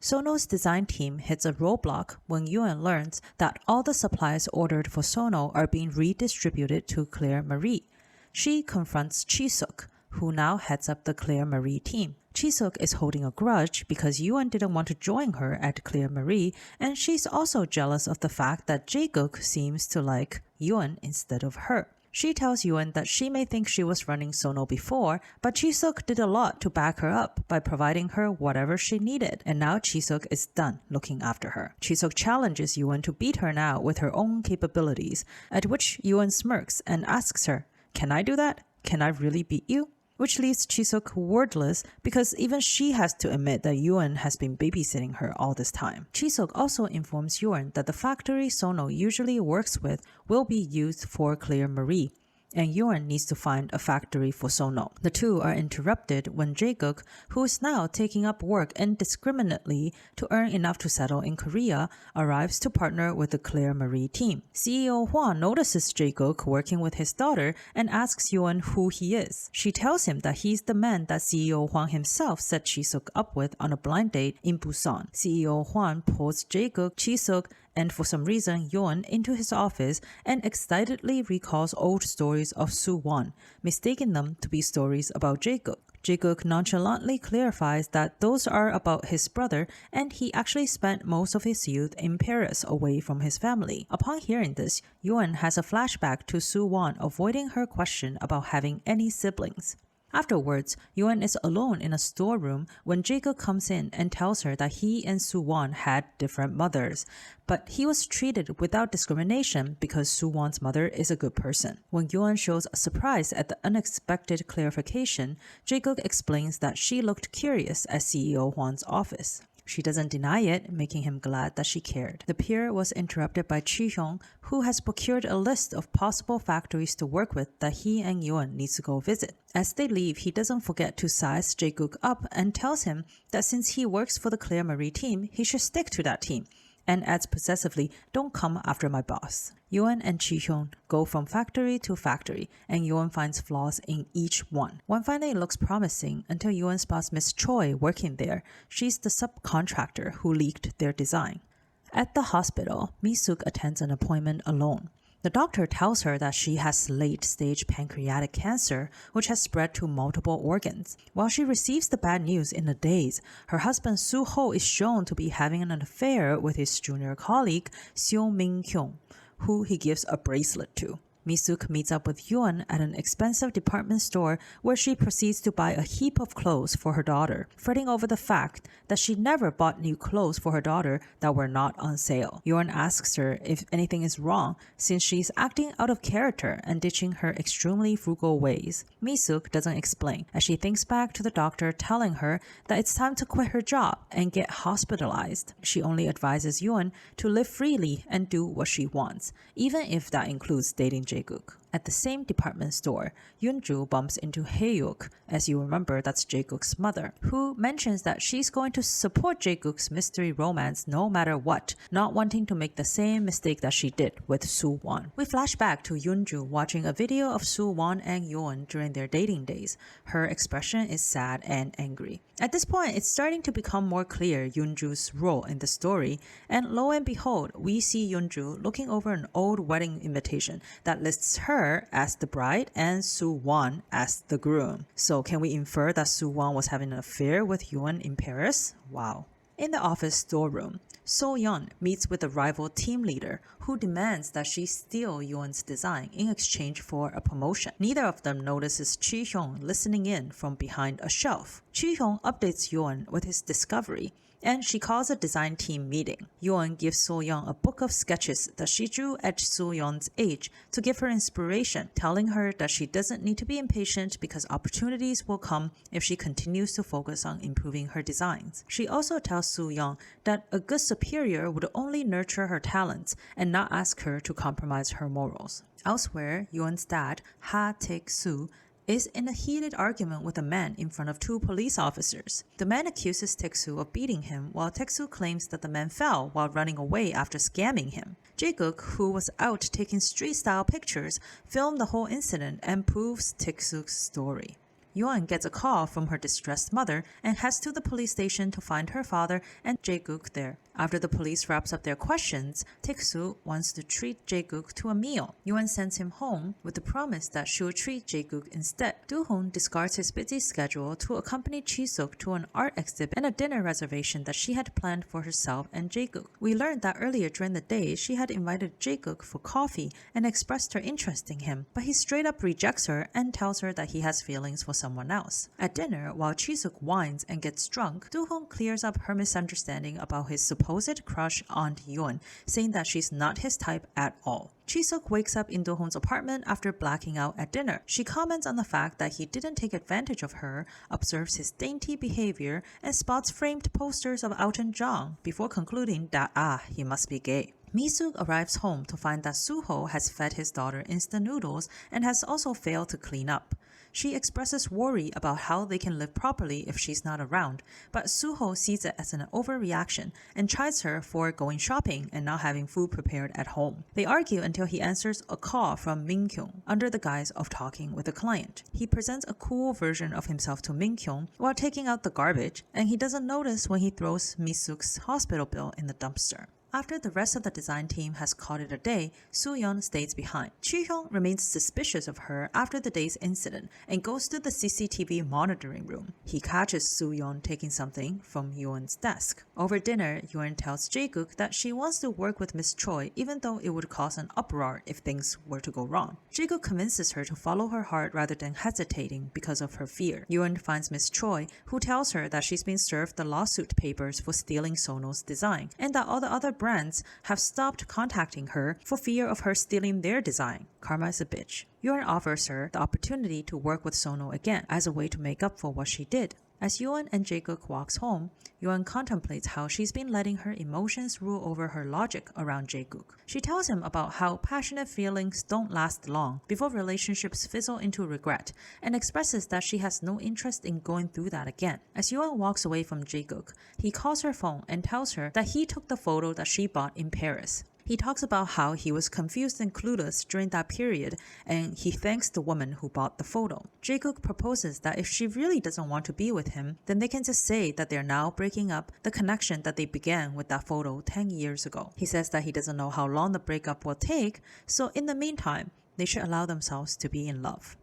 Sono's design team hits a roadblock when Yoon learns that all the supplies ordered for Sono are being redistributed to Claire Marie. She confronts Chi-sook, who now heads up the Claire Marie team. Chi-sook is holding a grudge because Yoon didn't want to join her at Claire Marie, and she's also jealous of the fact that Jae-Gook seems to like Yoon instead of her. She tells Yoon that she may think she was running Sono before, but Chi-sook did a lot to back her up by providing her whatever she needed, and now Chi-sook is done looking after her. Chi-sook challenges Yoon to beat her now with her own capabilities, at which Yoon smirks and asks her, "Can I do that? Can I really beat you?" Which leaves Chi-sook wordless because even she has to admit that Yoon has been babysitting her all this time. Chi-sook also informs Yoon that the factory Sono usually works with will be used for Claire Marie, and Yoon needs to find a factory for Sono. The two are interrupted when Jae-Gook, who is now taking up work indiscriminately to earn enough to settle in Korea, arrives to partner with the Claire Marie team. CEO Hwang notices Jae-Gook working with his daughter and asks Yoon who he is. She tells him that he's the man that CEO Hwang himself set Chi-sook up with on a blind date in Busan. CEO Hwang pulls Jae-Gook, Chi-sook, and for some reason Yoon into his office and excitedly recalls old stories of Soo-Wan, mistaking them to be stories about Jae-Gook. Jae-Gook nonchalantly clarifies that those are about his brother, and he actually spent most of his youth in Paris away from his family. Upon hearing this, Yoon has a flashback to Soo-Wan avoiding her question about having any siblings. Afterwards, Yoon is alone in a storeroom when Jae-Gook comes in and tells her that he and Soo-Wan had different mothers, but he was treated without discrimination because Soo-Wan's mother is a good person. When Yoon shows surprise at the unexpected clarification, Jae-Gook explains that she looked curious at CEO Hwang's office. She doesn't deny it, making him glad that she cared. The pair was interrupted by Ki-Yong, who has procured a list of possible factories to work with that he and Yoon needs to go visit. As they leave, he doesn't forget to size Jae-Gook up and tells him that since he works for the Claire Marie team, he should stick to that team, and adds possessively, "Don't come after my boss." Yoon and Ki-Yong go from factory to factory, and Yoon finds flaws in each one. One finally looks promising until Yoon spots Miss Choi working there. She's the subcontractor who leaked their design. At the hospital, Mi-Sook attends an appointment alone. The doctor tells her that she has late-stage pancreatic cancer, which has spread to multiple organs. While she receives the bad news in a daze, her husband Soo-ho is shown to be having an affair with his junior colleague, Seo Min-kyung, who he gives a bracelet to. Mi-Sook meets up with Yoon at an expensive department store where she proceeds to buy a heap of clothes for her daughter, fretting over the fact that she never bought new clothes for her daughter that were not on sale. Yoon asks her if anything is wrong since she's acting out of character and ditching her extremely frugal ways. Mi-Sook doesn't explain as she thinks back to the doctor telling her that it's time to quit her job and get hospitalized. She only advises Yoon to live freely and do what she wants, even if that includes dating Jae-Gook. At the same department store, Yoon-ju bumps into Hae-yook, as you remember that's Jae-Gook's mother, who mentions that she's going to support Jae-Gook's mystery romance no matter what, not wanting to make the same mistake that she did with Soo-Wan. We flash back to Yoon-ju watching a video of Soo-Wan and Yoon during their dating days. Her expression is sad and angry. At this point, it's starting to become more clear Yoon-ju's role in the story, and lo and behold, we see Yoon-ju looking over an old wedding invitation that lists her as the bride and Soo-Wan as the groom. So can we infer that Soo-Wan was having an affair with Yoon in Paris? Wow. In the office storeroom, So-yeon meets with a rival team leader who demands that she steal Yoon's design in exchange for a promotion. Neither of them notices Ki-Yong listening in from behind a shelf. Ki-Yong updates Yoon with his discovery, and she calls a design team meeting. Yoon gives So-yeon a book of sketches that she drew at So-yeon's age to give her inspiration, telling her that she doesn't need to be impatient because opportunities will come if she continues to focus on improving her designs. She also tells So-yeon that a good superior would only nurture her talents and not ask her to compromise her morals. Elsewhere, Yoon's dad, Ha Taek-soo, is in a heated argument with a man in front of two police officers. The man accuses Taek-soo of beating him, while Taek-soo claims that the man fell while running away after scamming him. Jae-Gook, who was out taking street-style pictures, filmed the whole incident and proves Taek-soo's story. Yoon gets a call from her distressed mother and heads to the police station to find her father and Jae-Gook there. After the police wraps up their questions, Taek-soo wants to treat Jae-Gook to a meal. Yoon sends him home with the promise that she will treat Jae-Gook instead. Do-Hoon discards his busy schedule to accompany Chi-sook to an art exhibit and a dinner reservation that she had planned for herself and Jae-Gook. We learned that earlier during the day she had invited Jae-Gook for coffee and expressed her interest in him, but he straight up rejects her and tells her that he has feelings for someone else. At dinner, while Chi-sook whines and gets drunk, Do-Hoon clears up her misunderstanding about his supposed crush on Yoon, saying that she's not his type at all. Chi-sook wakes up in Do-Hoon's apartment after blacking out at dinner. She comments on the fact that he didn't take advantage of her, observes his dainty behavior, and spots framed posters of Elton John before concluding that he must be gay. Mi-Sook arrives home to find that Soo-ho has fed his daughter instant noodles and has also failed to clean up. She expresses worry about how they can live properly if she's not around, but Soo-ho sees it as an overreaction and chides her for going shopping and not having food prepared at home. They argue until he answers a call from Min-kyung under the guise of talking with a client. He presents a cool version of himself to Min-kyung while taking out the garbage, and he doesn't notice when he throws Mi-Sook's hospital bill in the dumpster. After the rest of the design team has called it a day, Soo-yeon stays behind. Chi-hyung remains suspicious of her after the day's incident and goes to the CCTV monitoring room. He catches Soo-yeon taking something from Yoon's desk. Over dinner, Yoon tells Jae-Gook that she wants to work with Miss Choi even though it would cause an uproar if things were to go wrong. Jae-Gook convinces her to follow her heart rather than hesitating because of her fear. Yoon finds Miss Choi, who tells her that she's been served the lawsuit papers for stealing Sono's design and that all the other brands have stopped contacting her for fear of her stealing their design. Karma is a bitch. Yoon offers her the opportunity to work with Sono again as a way to make up for what she did. As Yoon and Jae-Gook walks home, Yoon contemplates how she's been letting her emotions rule over her logic around Jae-Gook. She tells him about how passionate feelings don't last long before relationships fizzle into regret, and expresses that she has no interest in going through that again. As Yoon walks away from Jae-Gook, he calls her phone and tells her that he took the photo that she bought in Paris. He talks about how he was confused and clueless during that period, and he thanks the woman who bought the photo. Jae-Gook proposes that if she really doesn't want to be with him, then they can just say that they're now breaking up the connection that they began with that photo 10 years ago. He says that he doesn't know how long the breakup will take, so in the meantime, they should allow themselves to be in love.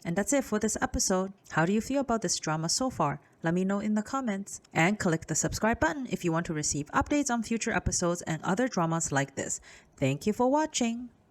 And that's it for this episode. How do you feel about this drama so far? Let me know in the comments. And click the subscribe button if you want to receive updates on future episodes and other dramas like this. Thank you for watching.